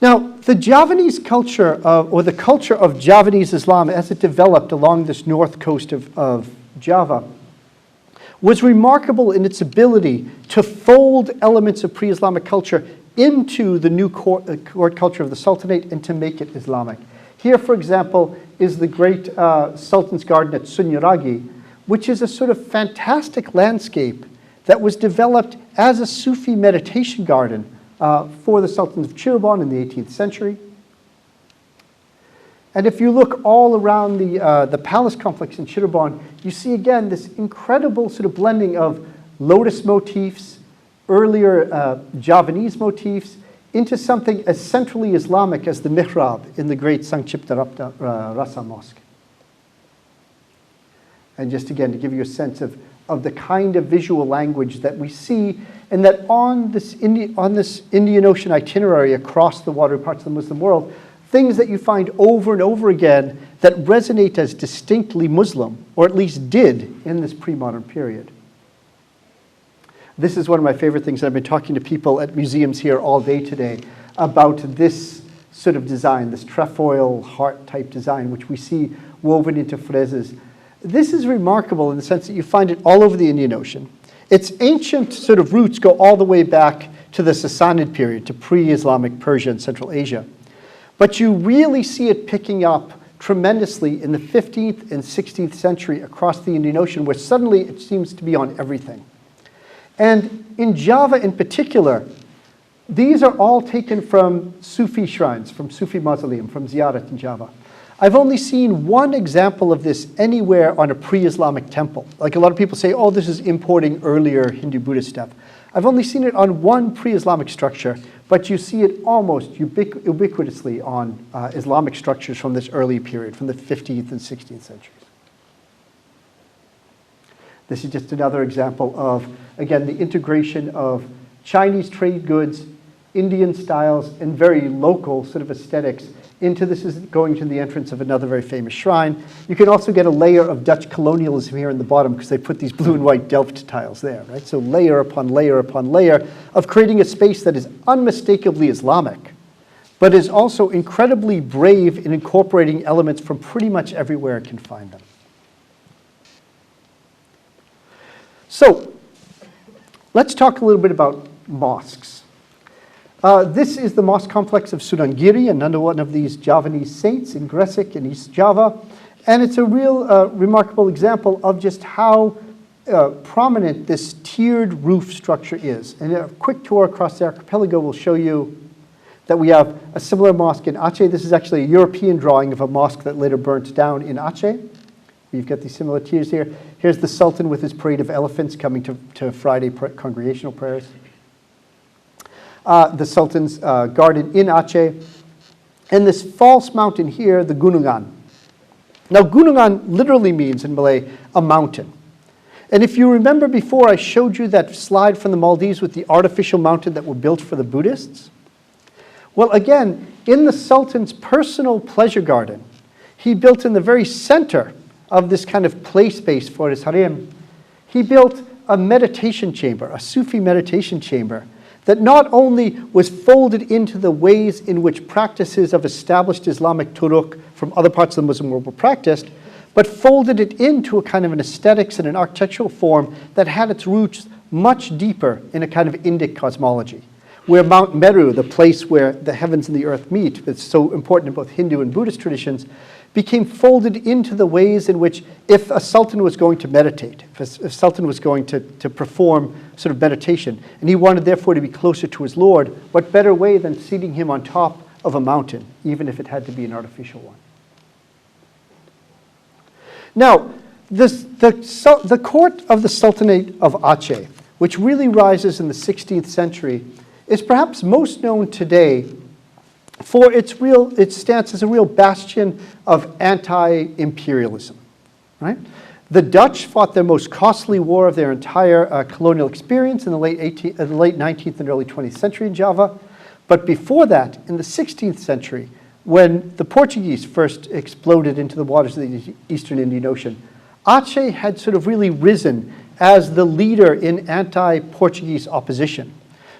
now the Javanese culture, or the culture of Javanese Islam as it developed along this north coast of Java, was remarkable in its ability to fold elements of pre-Islamic culture into the new court culture of the Sultanate and to make it Islamic. Here, for example, is the great Sultan's Garden at Sunyaragi, which is a sort of fantastic landscape that was developed as a Sufi meditation garden for the Sultans of Cirebon in the 18th century. And if you look all around the palace complex in Cirebon, you see again this incredible sort of blending of lotus motifs, earlier Javanese motifs into something as centrally Islamic as the mihrab in the great Sangchipta Rasa Mosque. And just again, to give you a sense of the kind of visual language that we see, and that on this Indian Ocean itinerary across the watery parts of the Muslim world, things that you find over and over again that resonate as distinctly Muslim, or at least did in this pre-modern period. This is one of my favorite things. I've been talking to people at museums here all day today about this sort of design, this trefoil heart type design, which we see woven into friezes. This is remarkable in the sense that you find it all over the Indian Ocean. Its ancient sort of roots go all the way back to the Sassanid period, to pre-Islamic Persia and Central Asia. But you really see it picking up tremendously in the 15th and 16th century across the Indian Ocean, where suddenly it seems to be on everything. And in Java in particular, these are all taken from Sufi shrines, from Sufi mausoleum, from ziyarat in Java. I've only seen one example of this anywhere on a pre-Islamic temple. Like a lot of people say, oh, this is importing earlier Hindu-Buddhist stuff. I've only seen it on one pre-Islamic structure, but you see it almost ubiquitously on Islamic structures from this early period, from the 15th and 16th centuries. This is just another example of, again, the integration of Chinese trade goods, Indian styles, and very local sort of aesthetics into this is going to the entrance of another very famous shrine. You can also get a layer of Dutch colonialism here in the bottom because they put these blue and white Delft tiles there, right? So layer upon layer upon layer of creating a space that is unmistakably Islamic, but is also incredibly brave in incorporating elements from pretty much everywhere it can find them. So let's talk a little bit about mosques. This is the mosque complex of Sunanggiri, another one of these Javanese saints in Gresik in East Java. And it's a real remarkable example of just how prominent this tiered roof structure is. And a quick tour across the archipelago will show you that we have a similar mosque in Aceh. This is actually a European drawing of a mosque that later burnt down in Aceh. You've got these similar tiers here. Here's the Sultan with his parade of elephants coming to Friday congregational prayers. The Sultan's garden in Aceh. And this false mountain here, the Gunungan. Now, Gunungan literally means in Malay, a mountain. And if you remember before, I showed you that slide from the Maldives with the artificial mountain that were built for the Buddhists. Well, again, in the Sultan's personal pleasure garden, he built in the very center of this kind of play space for his harem, he built a meditation chamber, a Sufi meditation chamber, that not only was folded into the ways in which practices of established Islamic turuq from other parts of the Muslim world were practiced, but folded it into a kind of an aesthetics and an architectural form that had its roots much deeper in a kind of Indic cosmology, where Mount Meru, the place where the heavens and the earth meet, that's so important in both Hindu and Buddhist traditions, became folded into the ways in which if a sultan was going to meditate, if a sultan was going to perform sort of meditation, and he wanted therefore to be closer to his Lord, what better way than seating him on top of a mountain, even if it had to be an artificial one. Now, the court of the Sultanate of Aceh, which really rises in the 16th century, is perhaps most known today for its stance as a real bastion of anti-imperialism, right? The Dutch fought their most costly war of their entire colonial experience in the late 19th and early 20th century in Java. But before that, in the 16th century, when the Portuguese first exploded into the waters of the Eastern Indian Ocean, Aceh had sort of really risen as the leader in anti-Portuguese opposition.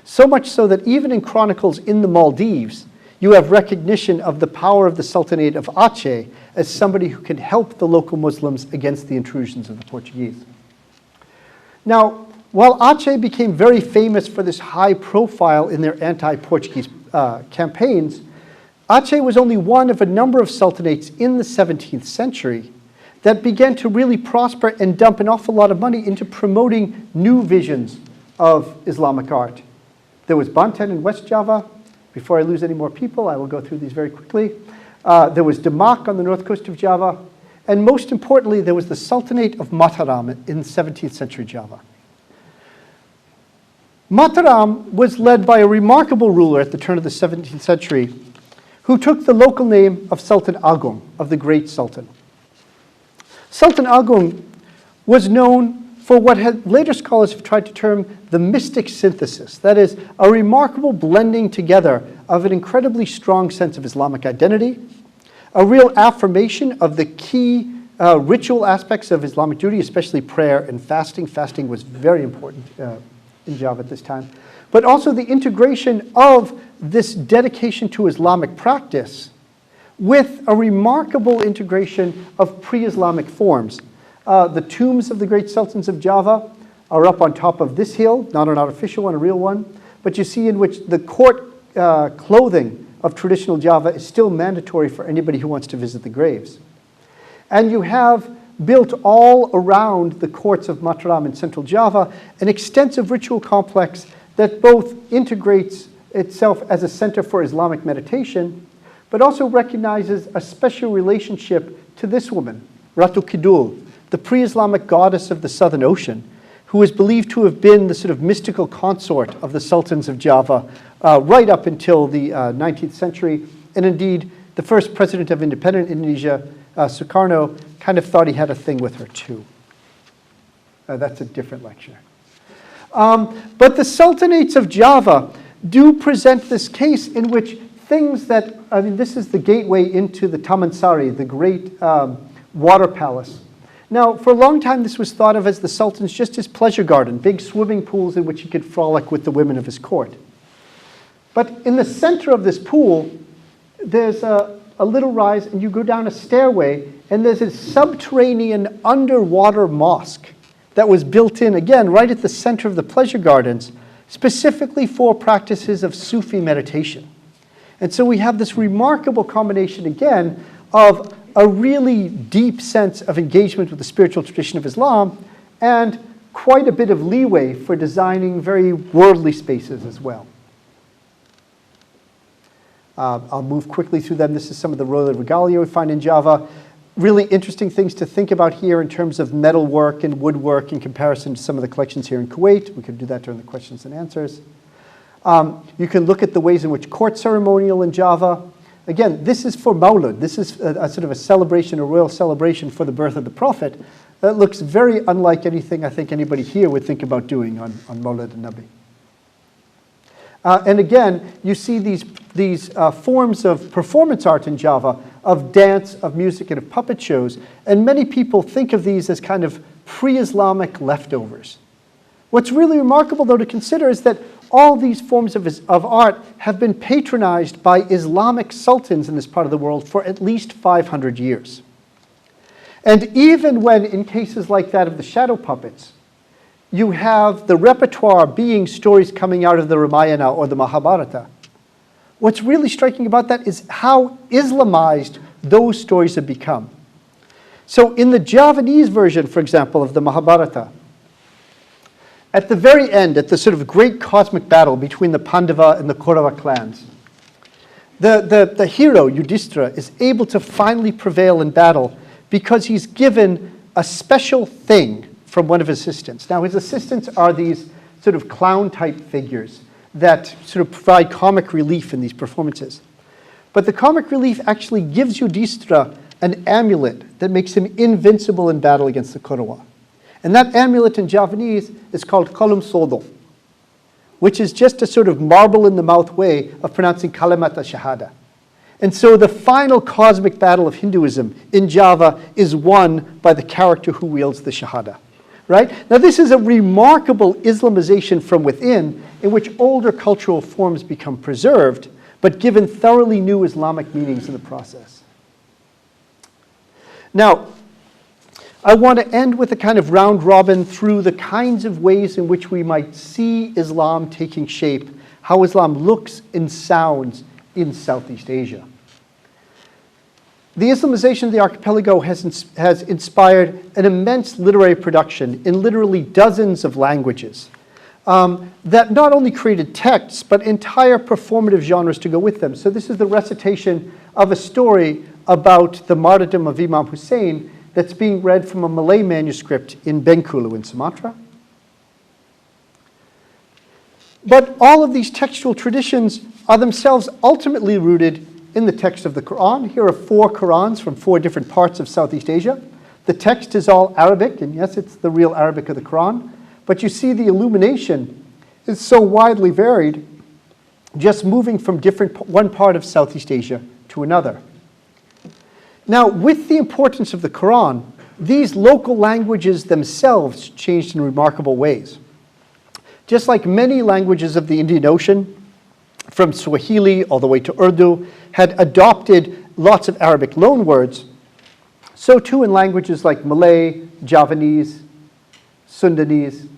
So much so that even in chronicles in the Maldives, you have recognition of the power of the Sultanate of Aceh as somebody who can help the local Muslims against the intrusions of the Portuguese. Now, while Aceh became very famous for this high profile in their anti-Portuguese campaigns, Aceh was only one of a number of sultanates in the 17th century that began to really prosper and dump an awful lot of money into promoting new visions of Islamic art. There was Banten in West Java. Before I lose any more people, I will go through these very quickly. There was Demak on the north coast of Java. And most importantly, there was the Sultanate of Mataram in 17th century Java. Mataram was led by a remarkable ruler at the turn of the 17th century who took the local name of Sultan Agung, of the great Sultan. Sultan Agung was known for what later scholars have tried to term the mystic synthesis. That is, a remarkable blending together of an incredibly strong sense of Islamic identity, a real affirmation of the key ritual aspects of Islamic duty, especially prayer and fasting. Fasting was very important in Java at this time. But also the integration of this dedication to Islamic practice with a remarkable integration of pre-Islamic forms. The tombs of the great sultans of Java are up on top of this hill, not an artificial one, a real one, but you see in which the court clothing of traditional Java is still mandatory for anybody who wants to visit the graves. And you have built all around the courts of Mataram in central Java an extensive ritual complex that both integrates itself as a center for Islamic meditation, but also recognizes a special relationship to this woman, Ratu Kidul, the pre-Islamic goddess of the Southern Ocean, who is believed to have been the sort of mystical consort of the sultans of Java right up until the 19th century. And indeed, the first president of independent Indonesia, Sukarno, kind of thought he had a thing with her too. That's a different lecture. But the sultanates of Java do present this case in which things that, I mean, this is the gateway into the Taman Sari, the great water palace. Now, for a long time, this was thought of as the sultan's just his pleasure garden, big swimming pools in which he could frolic with the women of his court. But in the center of this pool, there's a little rise, and you go down a stairway, and there's a subterranean underwater mosque that was built in, again, right at the center of the pleasure gardens, specifically for practices of Sufi meditation. And so we have this remarkable combination, again, of a really deep sense of engagement with the spiritual tradition of Islam and quite a bit of leeway for designing very worldly spaces as well. I'll move quickly through them. This is some of the royal regalia we find in Java. Really interesting things to think about here in terms of metalwork and woodwork in comparison to some of the collections here in Kuwait. We could do that during the questions and answers. You can look at the ways in which court ceremonial in Java. Again, this is for Mawlud. This is a sort of a celebration, a royal celebration for the birth of the Prophet. That looks very unlike anything I think anybody here would think about doing on Mawlud and Nabi. And again, you see these forms of performance art in Java, of dance, of music, and of puppet shows. And many people think of these as kind of pre-Islamic leftovers. What's really remarkable, though, to consider is that all these forms of art have been patronized by Islamic sultans in this part of the world for at least 500 years. And even when, in cases like that of the shadow puppets, you have the repertoire being stories coming out of the Ramayana or the Mahabharata, what's really striking about that is how Islamized those stories have become. So in the Javanese version, for example, of the Mahabharata, at the very end, at the sort of great cosmic battle between the Pandava and the Kaurava clans, the hero, Yudhishthira, is able to finally prevail in battle because he's given a special thing from one of his assistants. Now, his assistants are these sort of clown-type figures that sort of provide comic relief in these performances. But the comic relief actually gives Yudhishthira an amulet that makes him invincible in battle against the Kaurava. And that amulet in Javanese is called Kolum Sodo, which is just a sort of marble-in-the-mouth way of pronouncing Kalimat al-Shahada. And so the final cosmic battle of Hinduism in Java is won by the character who wields the Shahada. Right? Now this is a remarkable Islamization from within in which older cultural forms become preserved, but given thoroughly new Islamic meanings in the process. Now, I want to end with a kind of round robin through the kinds of ways in which we might see Islam taking shape, how Islam looks and sounds in Southeast Asia. The Islamization of the archipelago has inspired an immense literary production in literally dozens of languages that not only created texts, but entire performative genres to go with them. So this is the recitation of a story about the martyrdom of Imam Hussein that's being read from a Malay manuscript in Bengkulu in Sumatra. But all of these textual traditions are themselves ultimately rooted in the text of the Quran. Here are 4 Qurans from 4 different parts of Southeast Asia. The text is all Arabic, and yes, it's the real Arabic of the Quran, but you see the illumination is so widely varied, just moving from one part of Southeast Asia to another. Now, with the importance of the Quran, these local languages themselves changed in remarkable ways. Just like many languages of the Indian Ocean, from Swahili all the way to Urdu, had adopted lots of Arabic loanwords, so too in languages like Malay, Javanese, Sundanese.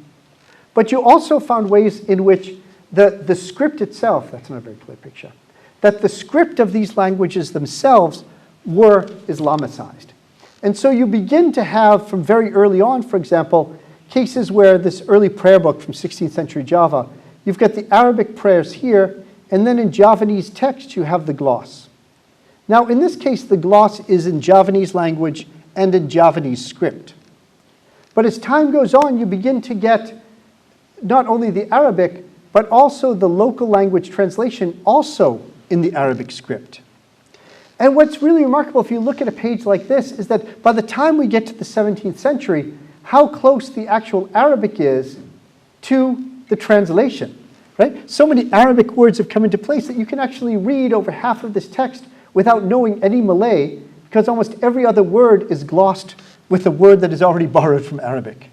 But you also found ways in which the script itself, that's not a very clear picture, that the script of these languages themselves were Islamicized. And so you begin to have, from very early on, for example, cases where this early prayer book from 16th century Java, you've got the Arabic prayers here, and then in Javanese text you have the gloss. Now in this case the gloss is in Javanese language and in Javanese script. But as time goes on you begin to get not only the Arabic but also the local language translation also in the Arabic script. And what's really remarkable if you look at a page like this is that by the time we get to the 17th century, how close the actual Arabic is to the translation. Right? So many Arabic words have come into place that you can actually read over half of this text without knowing any Malay, because almost every other word is glossed with a word that is already borrowed from Arabic.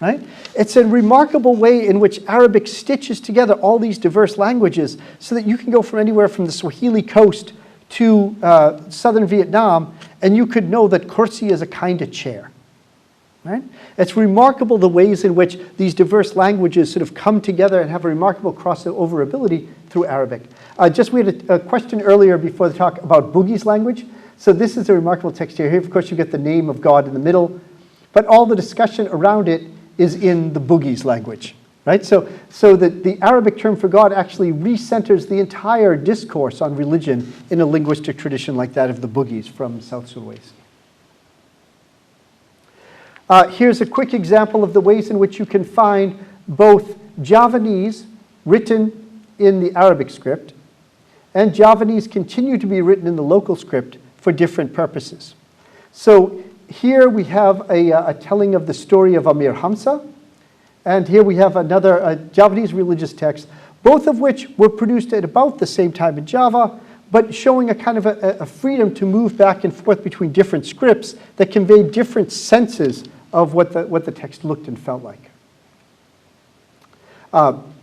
Right? It's a remarkable way in which Arabic stitches together all these diverse languages so that you can go from anywhere from the Swahili coast to southern Vietnam, and you could know that kursi is a kind of chair. Right? It's remarkable the ways in which these diverse languages sort of come together and have a remarkable crossover ability through Arabic. We had a question earlier before the talk about Boogie's language. So this is a remarkable text here. Here, of course, you get the name of God in the middle, but all the discussion around it is in the Boogie's language. Right? So the Arabic term for God actually recenters the entire discourse on religion in a linguistic tradition like that of the Boogies from South Sulawesi. Here's a quick example of the ways in which you can find both Javanese written in the Arabic script and Javanese continue to be written in the local script for different purposes. So here we have a telling of the story of Amir Hamza, and here we have another Javanese religious text, both of which were produced at about the same time in Java, but showing a kind of a freedom to move back and forth between different scripts that conveyed different senses of what the text looked and felt like.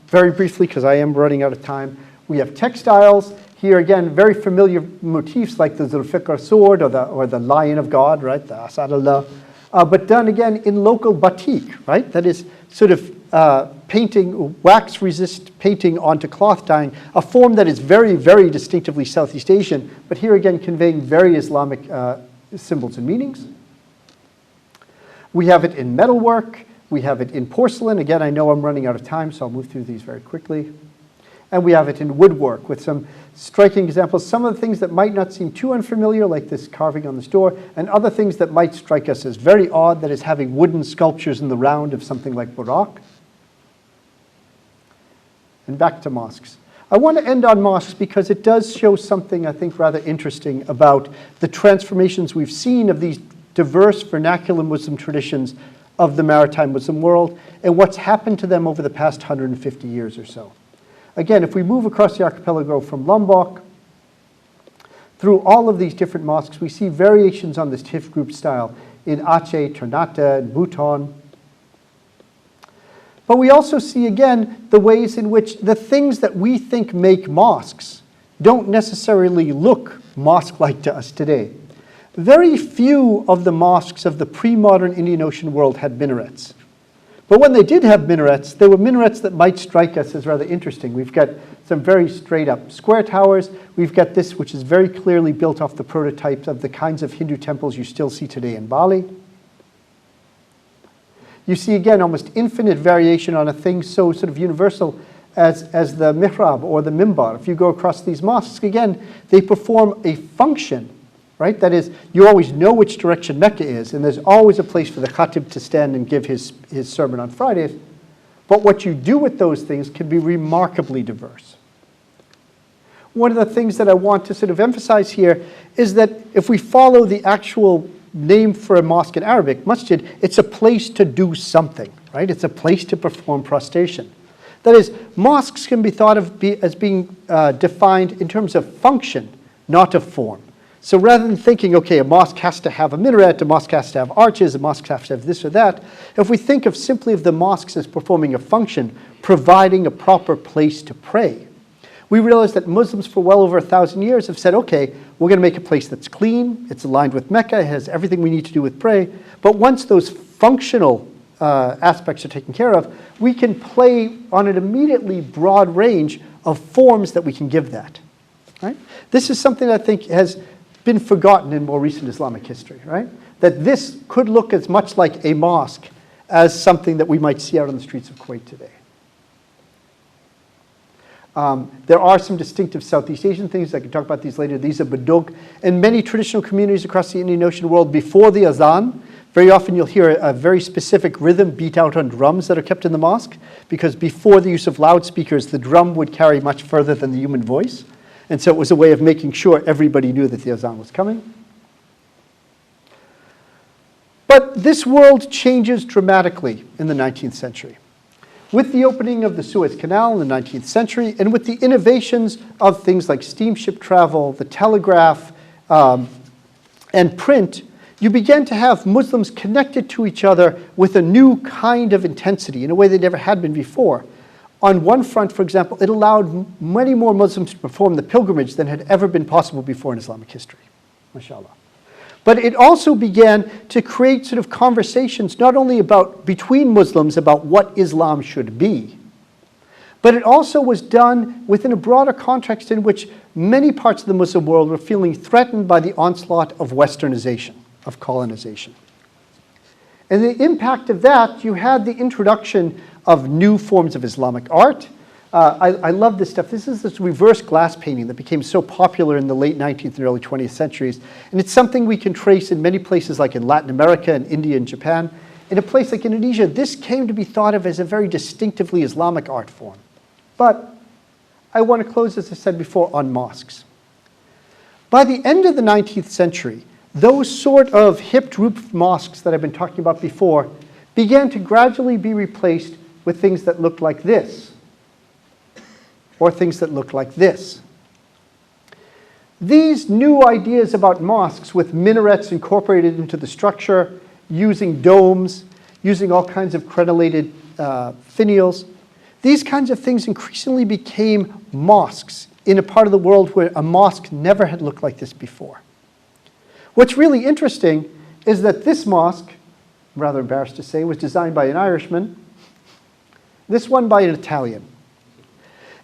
Very briefly, because I am running out of time, we have textiles. Here again, very familiar motifs like the Zulfikar sword or the lion of God, right, the Asad Allah, but done again in local batik, right, that is sort of painting, wax-resist painting onto cloth dyeing, a form that is very, very distinctively Southeast Asian, but here again conveying very Islamic symbols and meanings. We have it in metalwork, we have it in porcelain. Again, I know I'm running out of time, so I'll move through these very quickly. And we have it in woodwork with some striking examples. Some of the things that might not seem too unfamiliar, like this carving on this door, and other things that might strike us as very odd, that is having wooden sculptures in the round of something like Burak. And back to mosques. I want to end on mosques because it does show something I think rather interesting about the transformations we've seen of these diverse vernacular Muslim traditions of the maritime Muslim world and what's happened to them over the past 150 years or so. Again, if we move across the archipelago from Lombok, through all of these different mosques, we see variations on this TIF group style in Aceh, Ternate, and Buton. But we also see, again, the ways in which the things that we think make mosques don't necessarily look mosque-like to us today. Very few of the mosques of the pre-modern Indian Ocean world had minarets. But when they did have minarets, they were minarets that might strike us as rather interesting. We've got some very straight-up square towers. We've got this, which is very clearly built off the prototypes of the kinds of Hindu temples you still see today in Bali. You see, again, almost infinite variation on a thing so sort of universal as the mihrab or the mimbar. If you go across these mosques, again, they perform a function, right? That is, you always know which direction Mecca is, and there's always a place for the khatib to stand and give his sermon on Fridays. But what you do with those things can be remarkably diverse. One of the things that I want to sort of emphasize here is that if we follow the actual name for a mosque in Arabic, masjid, it's a place to do something, right? It's a place to perform prostration. That is, mosques can be thought of as being defined in terms of function, not of form. So rather than thinking, okay, a mosque has to have a minaret, a mosque has to have arches, a mosque has to have this or that, if we think of simply of the mosques as performing a function, providing a proper place to pray, we realize that Muslims for well over 1,000 years have said, okay, we're going to make a place that's clean, it's aligned with Mecca, it has everything we need to do with pray, but once those functional aspects are taken care of, we can play on an immediately broad range of forms that we can give that. Right? This is something I think has been forgotten in more recent Islamic history, right? That this could look as much like a mosque as something that we might see out on the streets of Kuwait today. There are some distinctive Southeast Asian things. I can talk about these later. These are badug. In many traditional communities across the Indian Ocean world, before the azan, very often you'll hear a very specific rhythm beat out on drums that are kept in the mosque, because before the use of loudspeakers, the drum would carry much further than the human voice. And so it was a way of making sure everybody knew that the azan was coming. But this world changes dramatically in the 19th century. With the opening of the Suez Canal in the 19th century, and with the innovations of things like steamship travel, the telegraph, and print, you began to have Muslims connected to each other with a new kind of intensity in a way they never had been before. On one front, for example, it allowed many more Muslims to perform the pilgrimage than had ever been possible before in Islamic history, mashallah. But it also began to create sort of conversations not only between Muslims about what Islam should be, but it also was done within a broader context in which many parts of the Muslim world were feeling threatened by the onslaught of westernization, of colonization. And the impact of that, you had the introduction of new forms of Islamic art. I love this stuff. This is this reverse glass painting that became so popular in the late 19th and early 20th centuries. And it's something we can trace in many places like in Latin America and India and Japan. In a place like Indonesia, this came to be thought of as a very distinctively Islamic art form. But I want to close, as I said before, on mosques. By the end of the 19th century, those sort of hipped roof mosques that I've been talking about before began to gradually be replaced with things that looked like this, or things that look like this. These new ideas about mosques with minarets incorporated into the structure, using domes, using all kinds of crenellated finials, these kinds of things increasingly became mosques in a part of the world where a mosque never had looked like this before. What's really interesting is that this mosque, I'm rather embarrassed to say, was designed by an Irishman, this one by an Italian.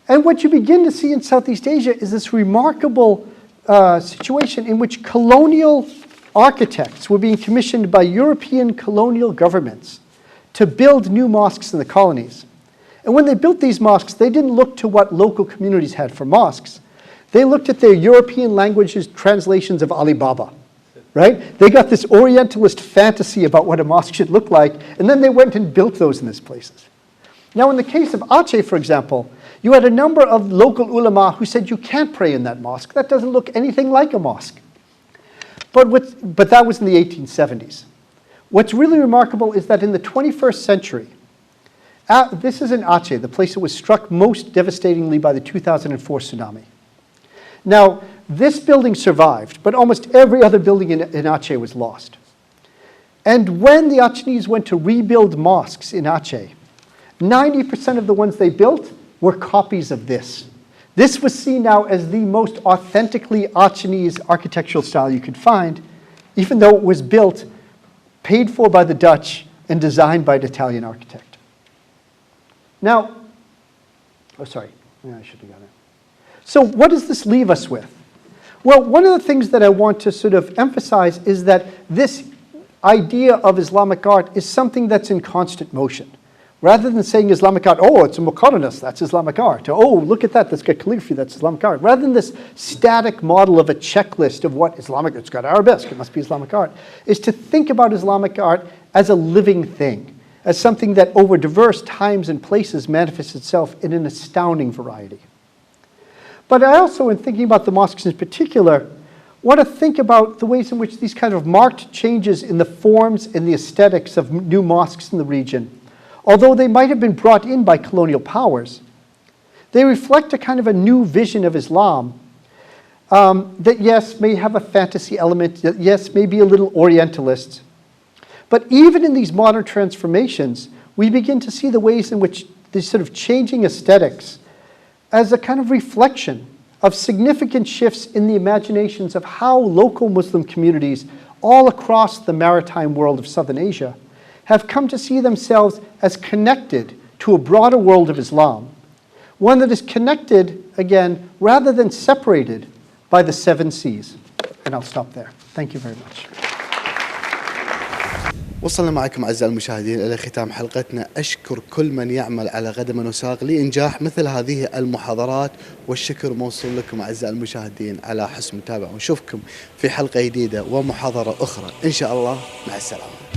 And what you begin to see in Southeast Asia is this remarkable situation in which colonial architects were being commissioned by European colonial governments to build new mosques in the colonies. And when they built these mosques, they didn't look to what local communities had for mosques. They looked at their European languages translations of Alibaba, right? They got this Orientalist fantasy about what a mosque should look like, and then they went and built those in these places. Now, in the case of Aceh, for example, you had a number of local ulama who said you can't pray in that mosque. That doesn't look anything like a mosque. But that was in the 1870s. What's really remarkable is that in the 21st century, this is in Aceh, the place that was struck most devastatingly by the 2004 tsunami. Now, this building survived, but almost every other building in Aceh was lost. And when the Acehnese went to rebuild mosques in Aceh, 90% of the ones they built were copies of this. This was seen now as the most authentically Acehnese architectural style you could find, even though it was built, paid for by the Dutch, and designed by an Italian architect. Now, I shouldn't have got it. So what does this leave us with? Well, one of the things that I want to sort of emphasize is that this idea of Islamic art is something that's in constant motion. Rather than saying Islamic art, oh, it's a Muqarranas, that's Islamic art. Or, oh, look at that, that's got calligraphy, that's Islamic art. Rather than this static model of a checklist of what Islamic, it's got arabesque, it must be Islamic art, is to think about Islamic art as a living thing, as something that over diverse times and places manifests itself in an astounding variety. But I also, in thinking about the mosques in particular, want to think about the ways in which these kind of marked changes in the forms and the aesthetics of new mosques in the region, although they might have been brought in by colonial powers, they reflect a kind of a new vision of Islam that, yes, may have a fantasy element, that, yes, may be a little Orientalist. But even in these modern transformations, we begin to see the ways in which these sort of changing aesthetics as a kind of reflection of significant shifts in the imaginations of how local Muslim communities all across the maritime world of Southern Asia have come to see themselves as connected to a broader world of Islam, one that is connected, again, rather than separated by the 7 seas. And I'll stop there. Thank you very much. وصلنا معكم أعزائي المشاهدين إلى ختام حلقتنا. أشكر كل من يعمل على قدم وساق لإنجاح مثل هذه المحاضرات، والشكر موصول لكم أعزائي المشاهدين على حسن المتابعة، ونشوفكم في حلقة جديدة ومحاضرة أخرى إن شاء الله. مع السلامة.